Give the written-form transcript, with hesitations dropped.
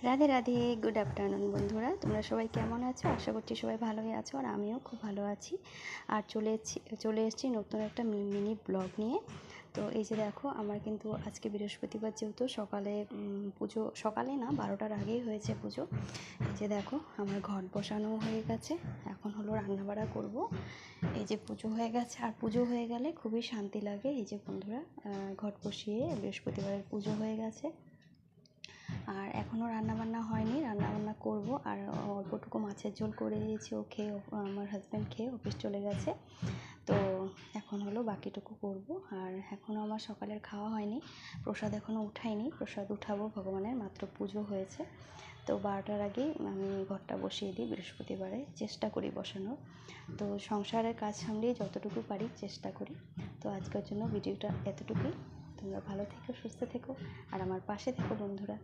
Radhe Radhe, good afternoon বন্ধুরা। তোমরা সবাই কেমন আছো? আশা করছি সবাই ভালোই আছো, আর আমিও খুব ভালো আছি। আর চলে এসেছি নতুন একটা মিনি ব্লগ নিয়ে। তো এই যে দেখো, আমার কিন্তু আজকে বৃহস্পতিবার, যেহেতু সকালে পুজো, সকালে না 12টার আগেই হয়েছে পুজো। এই যে দেখো, আমার ঘট বসানো হয়ে গেছে, এখন হলো রান্নাবাড়া করব। এই যে পুজো হয়ে গেছে, আর পুজো হয়ে গেলে খুবই শান্তি লাগে। এই যে বন্ধুরা, ঘট বসিয়ে বৃহস্পতিবারের পুজো হয়ে গেছে, আর এখনও রান্নাবান্না হয়নি, রান্নাবান্না করব। আর অল্পটুকু মাছের ঝোল করে দিয়েছি, ও খেয়ে, আমার হাজব্যান্ড খেয়ে অফিস চলে গেছে। তো এখন হলো বাকিটুকু করব। আর এখনও আমার সকালের খাওয়া হয়নি, প্রসাদ এখনও উঠাইনি, প্রসাদ উঠাবো ভগবানের, মাত্র পুজো হয়েছে। তো 12টার আগেই আমি ঘরটা বসিয়ে দিই, বৃহস্পতিবারে চেষ্টা করি বসানোর। তো সংসারের কাজ সামলেই যতটুকু পারি চেষ্টা করি। তো আজকের জন্য ভিডিওটা এতটুকুই। তোমরা ভালো থেকো, সুস্থ থেকো, আর আমার পাশে থেকো বন্ধুরা।